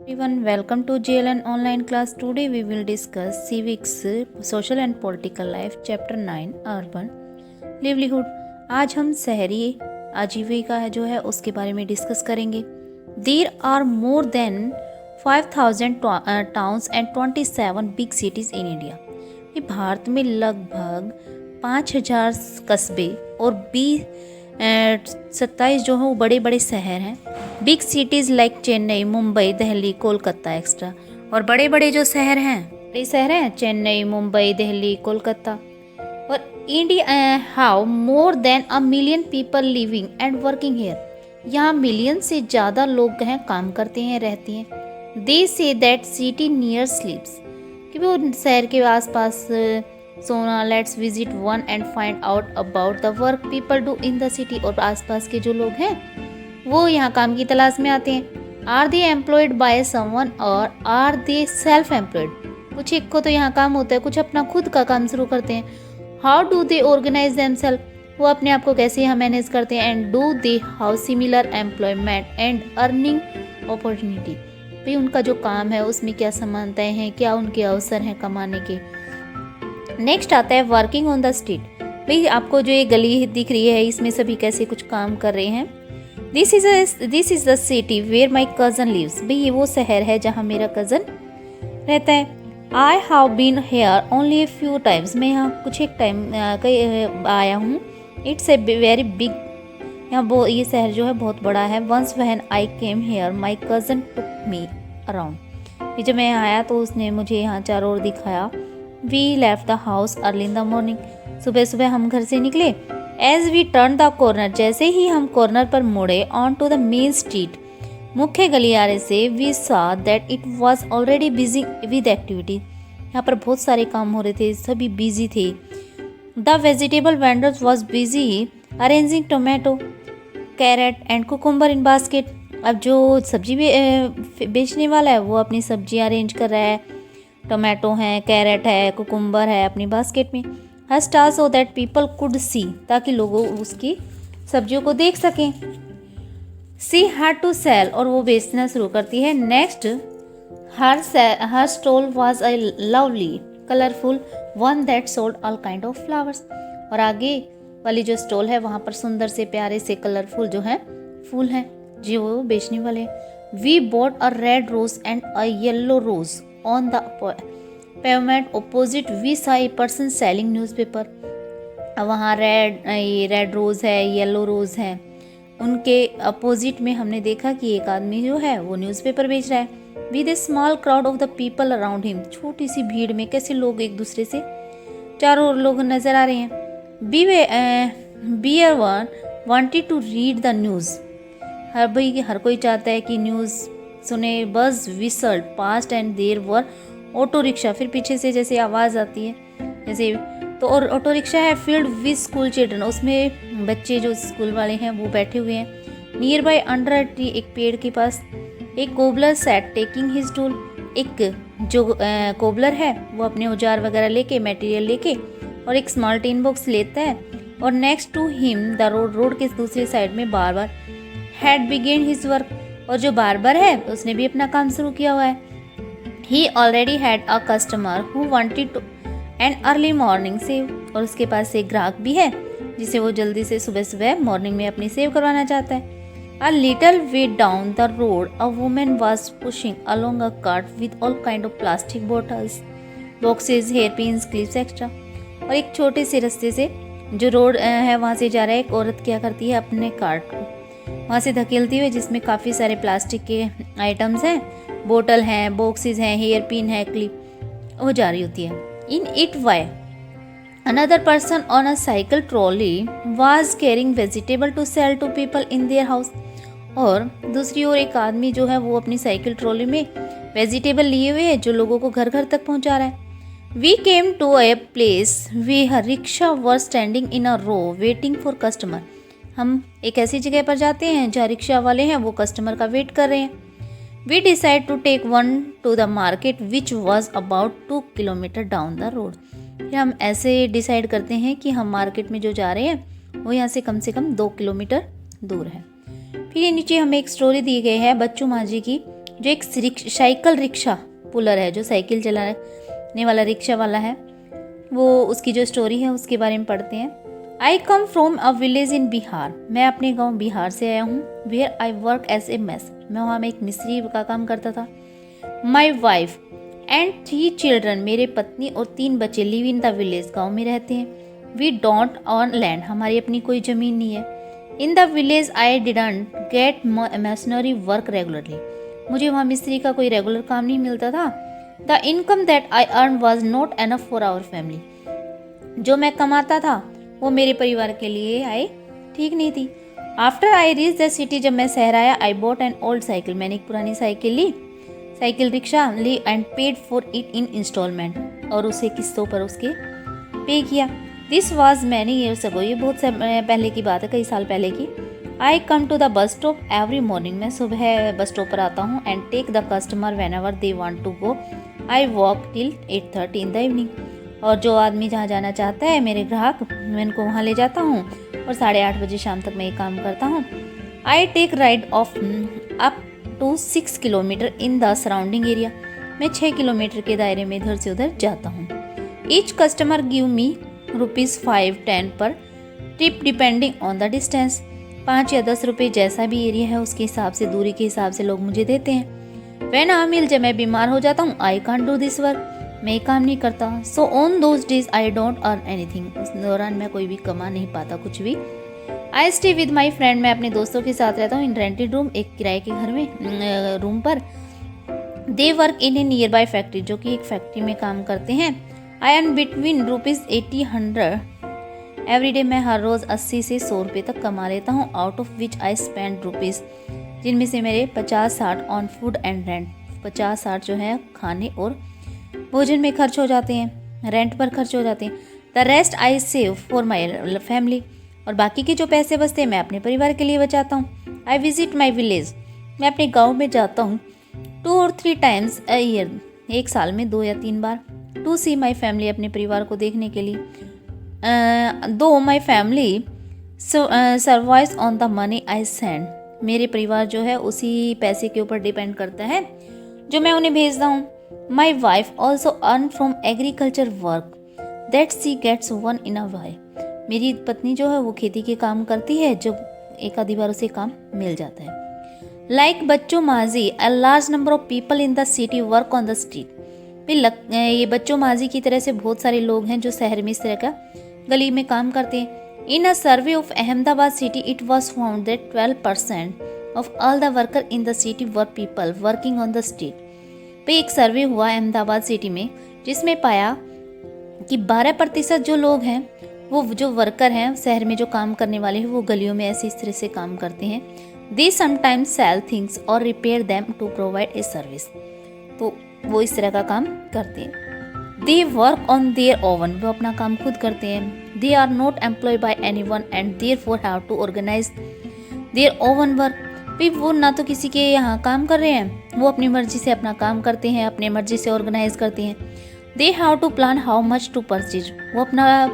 Everyone, welcome to JLN online class. Today we will discuss civics, social and political life, chapter 9 urban livelihood. आज हम शहरी आजीविका जो है उसके बारे में डिस्कस करेंगे. There are more than 5,000 towns and 27 big cities in India. ये भारत में लगभग 5,000 कस्बे और 27 जो है वो बड़े बड़े शहर हैं. Big cities like Chennai, Mumbai, Delhi, Kolkata extra. और बड़े बड़े जो शहर हैं चेन्नई, मुंबई, दिल्ली, कोलकाता. और India how more than a million people living and working here. यहाँ मिलियन से ज़्यादा लोग हैं, काम करते हैं, रहते हैं. दे से दैट सिटी नियर स्लीप्स, कि वो शहर के आसपास सोना. Let's visit one and find out about the work people do in the city. और आसपास के जो लोग हैं वो यहाँ काम की तलाश में आते हैं. Are they employed by someone और आर दे सेल्फ एम्प्लॉयड. कुछ एक को तो यहाँ काम होता है, कुछ अपना खुद का काम शुरू करते हैं. How do they organise themselves, वो अपने आप को कैसे यहाँ मैनेज करते हैं. And do they how similar employment and earning opportunity, भाई उनका जो काम है उसमें क्या समानताएं हैं, क्या उनके अवसर हैं कमाने के. नेक्स्ट आता है वर्किंग ऑन द स्ट्रीट. भाई आपको जो ये गली दिख रही है इसमें सभी कैसे कुछ काम कर रहे हैं. This is the city where my cousin lives. भाई ये वो शहर है जहाँ मेरा कज़न रहता है. I have been here only a few times. मैं यहाँ कुछ एक टाइम आया हूँ. इट्स ए वेरी बिग, यहाँ ये शहर जो है बहुत बड़ा है. Once when I came here my cousin took me around. जब मैं आया तो उसने मुझे यहाँ चारों ओर दिखाया. We left the house early in the morning. सुबह सुबह हम घर से निकले. As we turn the corner, जैसे ही हम कॉर्नर पर मुड़े, on to the main street, मुख्य गलियारे से, we saw that it was already busy with activity. यहाँ पर बहुत सारे काम हो रहे थे, सभी बिजी थे. The vegetable vendors was busy arranging tomato, carrot and cucumber in basket. अब जो सब्जी बेचने वाला है वो अपनी सब्जी अरेंज कर रहा है. टोमेटो है, कैरेट है, कुकुम्बर है अपनी बास्केट में. हस्टा so that people could see, ताकि लोग उसकी सब्जियों को देख सकें. सी हैड टू सेल, और वो बेचना शुरू करती है. Next her stall was a lovely colourful one that sold all kind of flowers. और आगे वाली जो स्टॉल है वहाँ पर सुंदर से प्यारे से कलरफुल जो है फूल हैं जो वो बेचने वाले हैं. We bought a red rose and a yellow rose on the pavement opposite we saw a person selling newspaper. वहाँ रेड रोज़ है, येलो रोज़ है, उनके अपोजिट में हमने देखा कि एक आदमी जो है वो न्यूज़पेपर बेच रहा है. With A small crowd of the people around him, छोटी सी भीड़ में कैसे लोग एक दूसरे से चारों ओर लोग नज़र आ रहे हैं. Every one wanted to read the news. हर कोई चाहता है कि न्यूज़ सुने. Bus whistled past and there were auto rickshaw. फिर पीछे से जैसे आवाज़ आती है जैसे, तो और ऑटो रिक्शा है फील्ड विद स्कूल चिल्ड्रन, उसमें बच्चे जो स्कूल वाले हैं वो बैठे हुए हैं. Near by under a tree, एक पेड़ के पास, एक cobbler set taking his tool. एक जो कोबलर है वो अपने औजार वगैरह लेके, मटेरियल लेके, और एक स्मॉल टिन बॉक्स लेता है. और next to him the road के दूसरी साइड में barber had begun his work. और जो बार्बर है उसने भी अपना काम शुरू किया हुआ है. He already had a customer who wanted to an early morning save. और उसके पास एक ग्राहक भी है जिसे वो जल्दी से सुबह सुबह मॉर्निंग में अपनी सेव करवाना चाहता है. A little way down the road, a woman was pushing along a cart with all kind of plastic bottles, boxes, hairpins, clips, etc. और एक छोटे से रास्ते से जो रोड है वहाँ से जा रहा है, एक औरत क्या करती है अपने कार्ट को वहाँ से धकेलती हुई, जिसमें काफ़ी सारे प्लास्टिक के आइटम्स हैं, बोतल हैं, बॉक्सेस हैं, हेयर पिन है, क्लिप, वो जा रही होती है. In it way another person on a cycle trolley was carrying vegetable to sell to people in their house. और दूसरी ओर एक आदमी जो है वो अपनी साइकिल ट्रॉली में वेजिटेबल लिए हुए है जो लोगों को घर घर तक पहुंचा रहा है. We came to a place where rickshaw were standing in a row waiting for customer. हम एक ऐसी जगह पर जाते हैं जहाँ रिक्शा वाले हैं वो कस्टमर का वेट कर रहे हैं. We decide to take one to the market which was about 2 kilometer down the road. फिर हम ऐसे डिसाइड करते हैं कि हम मार्केट में जो जा रहे हैं वो यहाँ से कम 2 किलोमीटर दूर है. फिर ये नीचे हमें एक स्टोरी दी गई है बच्चू माझी की. जो एक साइकिल रिक्शा पुलर है, जो साइकिल चलाने वाला रिक्शा वाला है, वो उसकी जो स्टोरी है उसके बारे में पढ़ते हैं। I come from a village in Bihar, मैं अपने गांव बिहार से आया हूँ। Where I work as a mess, मैं वहाँ में एक मिस्त्री का काम करता था। माई वाइफ एंड 3 चिल्ड्रन, मेरे पत्नी और 3 बच्चे लिव इन द विलेज, गाँव में रहते हैं। वी डोंट ऑन लैंड, हमारी अपनी कोई ज़मीन नहीं है। In the village I didn't get machinery work regularly, मुझे वहाँ मिस्त्री का कोई रेगुलर काम नहीं मिलता था। The income that I earn was not enough for our family, जो मैं कमाता था वो मेरे परिवार के लिए आए ठीक नहीं थी। After I reach the city, जब मैं शहर आया, I bought an old cycle, मैंने एक पुरानी साइकिल ली, साइकिल रिक्शा ली, and paid for it in instalment, और उसे किस्तों पर उसके पे किया। This was many years ago, ये बहुत पहले की बात है, कई साल पहले की। I come to the bus stop every morning, मैं सुबह बस स्टॉप पर आता हूँ। And take the customer whenever they want to go, I walk till 8:30 in the evening, और जो आदमी जहाँ जाना चाहता है, मेरे ग्राहक, मैं इनको वहाँ ले जाता हूँ और 8:30 बजे शाम तक मैं ये काम करता हूँ। I take ride of up to 6 kilometre in the surrounding area, मैं 6 किलोमीटर के दायरे में इधर से उधर जाता हूँ। ईच कस्टमर गिव मी ₹5-10 पर trip depending on the distance, 5 या 10 रुपये जैसा भी एरिया है उसके हिसाब से, दूरी के हिसाब से लोग मुझे देते हैं। व्हेन आई इल, जब मैं बीमार हो जाता हूँ, I can't do this work, मैं ये काम नहीं करता। So on those days I don't earn anything, उस दौरान मैं कोई भी कमा नहीं पाता कुछ भी। I stay with my friend, मैं अपने दोस्तों के साथ रहता हूँ। इन रेंटेड रूम, एक किराए के घर में रूम पर। They work in A near by factory, जो कि एक फैक्ट्री में काम करते हैं। I earn between ₹80-100 every day, मैं हर रोज़ 80 से 100 रुपये तक कमा लेता हूँ। Out of which I spend ₹, जिनमें से मेरे 50-60 ऑन फूड एंड रेंट, 50-60 जो है खाने और भोजन में खर्च हो जाते हैं, रेंट पर खर्च हो जाते हैं। The rest I save for my family, और बाकी के जो पैसे बचते हैं मैं अपने परिवार के लिए बचाता हूँ। आई विजिट माई विलेज, मैं अपने गाँव में जाता हूँ 2 or 3 times अ ईयर, एक साल में 2 या 3 बार। टू सी माई फैमिली, अपने परिवार को देखने के लिए। दो my family survives on the money I send, मेरे परिवार जो है उसी पैसे के ऊपर डिपेंड करता है जो मैं उन्हें भेजता हूँ। My wife also earn from agriculture work that she gets one in a way, मेरी पत्नी जो है वो खेती के काम करती है, जब एक आधी बार उसे काम मिल जाता है। लाइक बच्चों माजी, a large number of people in the city work on the street, ये बच्चों माजी की तरह से बहुत सारे लोग हैं जो शहर में इस तरह का गली में काम करते हैं। In a survey of Ahmedabad city it was found that 12% of all the worker in the city were people working on the street. पे एक सर्वे हुआ अहमदाबाद सिटी में, जिसमें पाया कि 12% जो लोग हैं, वो जो वर्कर हैं शहर में जो काम करने वाले हैं, वो गलियों में ऐसे इस तरह से काम करते हैं। दे समटाइम्स सेल थिंग्स और repair them to provide a service, तो वो इस तरह का काम करते हैं। They work on their own, वो अपना काम खुद करते हैं। They are not employ by anyone and therefore have to organise their own work, भी वो ना तो किसी के यहाँ काम कर रहे हैं, वो अपनी मर्जी से अपना काम करते हैं, अपनी मर्जी से ऑर्गेनाइज करते हैं। They have to plan how much to purchase, वो अपना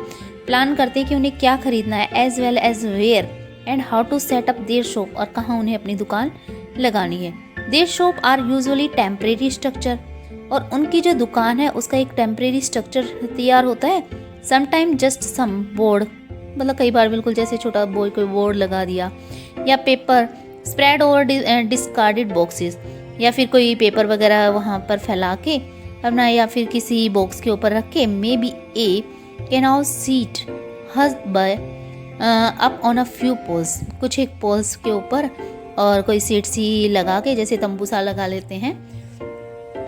प्लान करते हैं कि उन्हें क्या खरीदना है, as well as where and how to set up their shop, और कहाँ उन्हें अपनी दुकान लगानी है। Their shop are usually temporary structure, और उनकी जो दुकान है उसका एक टेम्परेरी स्ट्रक्चर तैयार होता है। समटाइम जस्ट सम बोर्ड, मतलब कई बार बिल्कुल जैसे छोटा कोई बोर्ड लगा दिया, या paper spread over discarded boxes, या फिर कोई पेपर वगैरह वहाँ पर फैला के अपना, या फिर किसी बॉक्स के ऊपर रख के। Maybe a can now seat has by up on a few polls, कुछ एक पोल्स के ऊपर और कोई सीट सी लगा के, जैसे तंबू सा लगा लेते हैं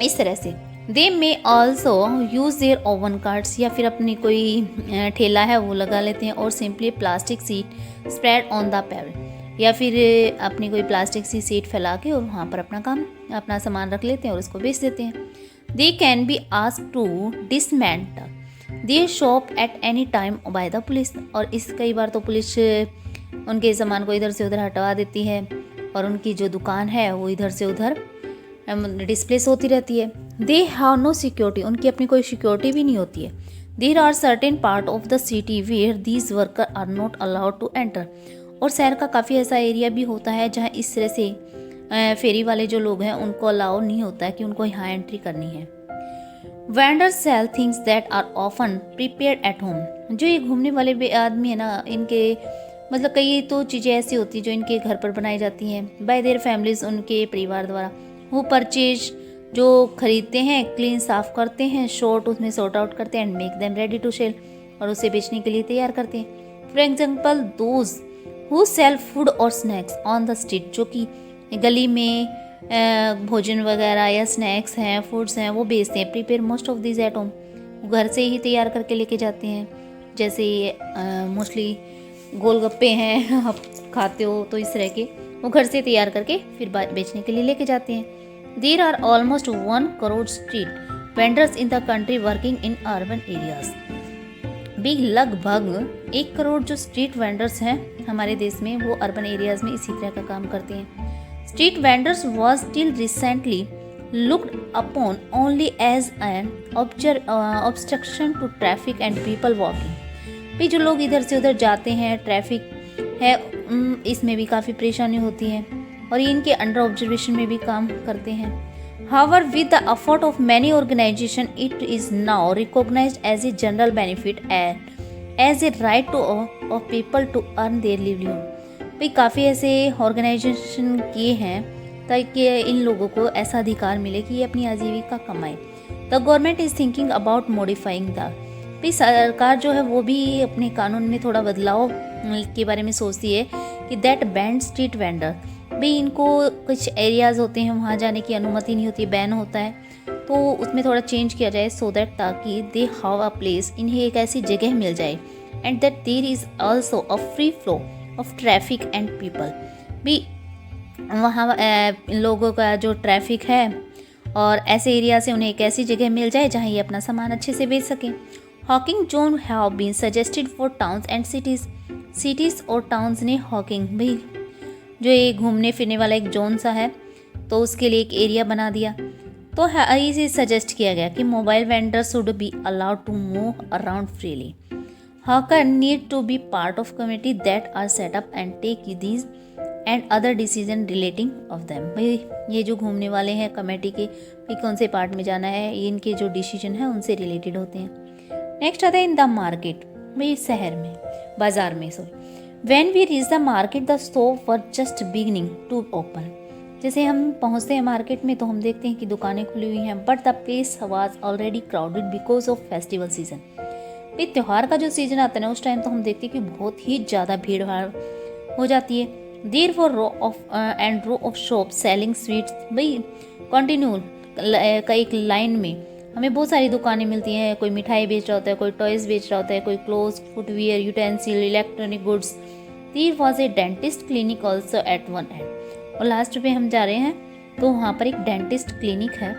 इस तरह से। They may also use their own cards, या फिर अपनी कोई ठेला है वो लगा लेते हैं, और simply plastic sheet spread on the paver, या फिर अपनी कोई प्लास्टिक सी सीट फैला के और वहाँ पर अपना सामान रख लेते हैं और उसको बेच देते हैं। They can be asked to dismantle their shop at any time by the police, और इस कई बार तो पुलिस उनके सामान को इधर से उधर हटवा देती है, और उनकी जो दुकान है वो इधर से उधर डिस्प्लेस होती रहती है। दे हैव नो सिक्योरिटी, उनकी अपनी कोई सिक्योरिटी भी नहीं होती है। There are certain part of the city where these worker are not allowed to enter, और शहर का काफ़ी ऐसा एरिया भी होता है जहाँ इस तरह से फेरी वाले जो लोग हैं उनको अलाउ नहीं होता है कि उनको यहाँ एंट्री करनी है। Vendors sell things that are often prepared at home. जो ये घूमने वाले आदमी है ना, इनके मतलब कई तो चीज़ें ऐसी होती हैं जो इनके घर पर बनाई जाती हैं बाय देयर फैमिलीज, उनके परिवार द्वारा। वो परचेज जो खरीदते हैं, क्लीन साफ करते हैं, शॉर्ट उसमें सॉर्ट आउट करते हैं and make them ready to sell, और उसे बेचने के लिए तैयार करते हैं। For example those who sell food और स्नैक्स ऑन द स्ट्रीट, जो कि गली में भोजन वगैरह या स्नैक्स हैं, फूड्स हैं, वो बेचते हैं। Prepare most of this at home, घर से ही तैयार करके लेके जाते हैं। जैसे मोस्टली गोलगप्पे हैं आप खाते हो तो इस तरह के वो घर से तैयार करके फिर बेचने के लिए लेके जाते हैं। There are almost 1 crore street vendors in the country working in urban areas. भी लगभग 1 करोड़ जो स्ट्रीट वेंडर्स हैं हमारे देश में, वो अर्बन एरियाज में इसी तरह का काम करते हैं। Street vendors was till recently looked upon only as an obstruction to traffic and people walking। भी जो लोग इधर से उधर जाते हैं, ट्रैफिक है इसमें भी काफ़ी परेशानी होती है, और ये इनके अंडर ऑब्जर्वेशन में भी काम करते हैं। However, with the effort of many organizations, it is now recognized as a general benefit and as a right of people to earn their livelihood। भाई काफ़ी ऐसे ऑर्गेनाइजेशन किए हैं ताकि इन लोगों को ऐसा अधिकार मिले कि ये अपनी आजीविका कमाएं। The government is thinking about modifying the, भाई सरकार जो है वो भी अपने कानून में थोड़ा बदलाव के बारे में सोचती है कि दैट बैंड स्ट्रीट वेंडर, भाई इनको कुछ एरियाज़ होते हैं वहाँ जाने की अनुमति नहीं होती, बैन होता है, तो उसमें थोड़ा चेंज किया जाए सो दैट ताकि दे हैव अ प्लेस, इन्हें एक ऐसी जगह मिल जाए and that there is also a free flow of traffic and people. भी वहाँ लोगों का जो ट्रैफिक है और ऐसे एरिया से उन्हें एक ऐसी जगह मिल जाए जहाँ ये अपना सामान अच्छे से बेच सकें। Hawking zone have been suggested for towns and cities और टाउन्स ने हॉकिंग, भाई जो ये घूमने फिरने वाला एक जोन सा है तो उसके लिए एक एरिया बना दिया। तो इसे सजेस्ट किया गया कि mobile vendor should be allowed to move around freely. Hawker need to be part of committee that are set up and take these and other decision relating of them। भाई ये जो घूमने वाले हैं कमेटी के, भाई कौन से पार्ट में जाना है, ये इनके जो डिसीजन है उनसे रिलेटेड होते हैं। नेक्स्ट आता है इन द मार्केट, भाई शहर में, बाजार में। When we reach the market the shop were just beginning to open. जैसे हम पहुंचते हैं मार्केट में तो हम देखते हैं कि दुकानें खुली हुई हैं, but the place was already crowded because of festival season. भाई त्यौहार का जो सीजन आता है ना उस टाइम तो हम देखते हैं कि बहुत ही ज़्यादा भीड़ भाड़ हो जाती है। There for row of shop selling sweets, भाई कंटिन्यू का एक लाइन में हमें बहुत सारी दुकानें मिलती हैं। कोई मिठाई बेच रहा होता है, कोई टॉयज़ बेच रहा होता है, कोई clothes, footwear, utensil, electronic goods. There was a dentist clinic also at one end. और लास्ट पे हम जा रहे हैं तो वहाँ पर एक डेंटिस्ट क्लिनिक है।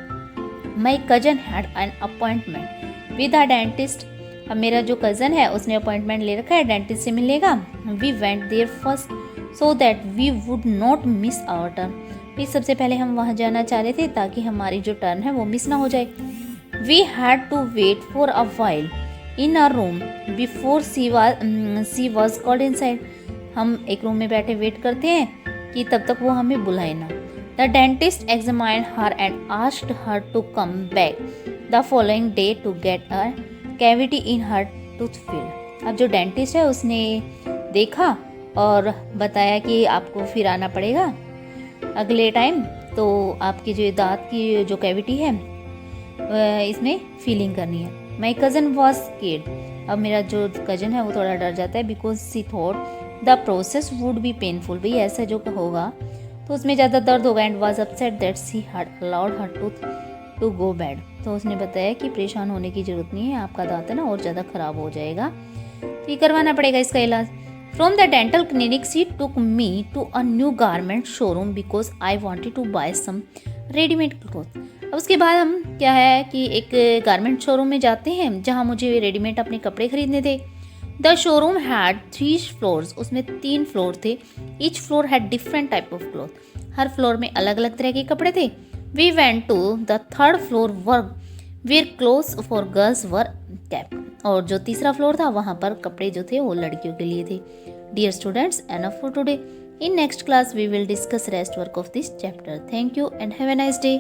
My cousin had an appointment with a dentist. अब मेरा जो कज़न है उसने अपॉइंटमेंट ले रखा है, डेंटिस्ट से मिलेगा। We went there first so that we would not miss our turn. फिर सबसे पहले हम वहाँ जाना चाह रहे थे ताकि हमारी जो टर्न है वो मिस ना हो जाए। We had to wait for a while in a room before she was called inside. हम एक रूम में बैठे वेट करते हैं कि तब तक वो हमें बुलाए ना। The dentist examined her and asked her to come back the following day to get a cavity in her tooth filled. अब जो डेंटिस्ट है उसने देखा और बताया कि आपको फिर आना पड़ेगा अगले टाइम, तो आपकी जो दांत की जो कैविटी है इसमें फीलिंग करनी है। My cousin was scared. अब मेरा जो कज़न है वो थोड़ा डर जाता है because she thought the process would be painful. भाई ऐसा जो होगा तो उसमें ज़्यादा दर्द होगा। And was upset that she had allowed her tooth to go bad. तो उसने बताया कि परेशान होने की ज़रूरत नहीं है, आपका दांत है ना और ज़्यादा ख़राब हो जाएगा, तो ये करवाना पड़ेगा इसका इलाज। From the dental clinic she took me to a new garment showroom because I wanted to buy some readymade cloth. अब उसके बाद हम क्या है कि एक गारमेंट शोरूम में जाते हैं जहाँ मुझे रेडीमेड अपने कपड़े खरीदने थे। द शोरूम हैड 3 फ्लोर्स, उसमें 3 फ्लोर थे। Each floor had different type of cloth, हर फ्लोर में अलग अलग तरह के कपड़े थे। We went to the 3rd floor where clothes for girls were kept. और जो तीसरा फ्लोर था वहाँ पर कपड़े जो थे वो लड़कियों के लिए थे। Dear students, enough for today. In next class, we will discuss rest work of this chapter. Thank you and have a nice day.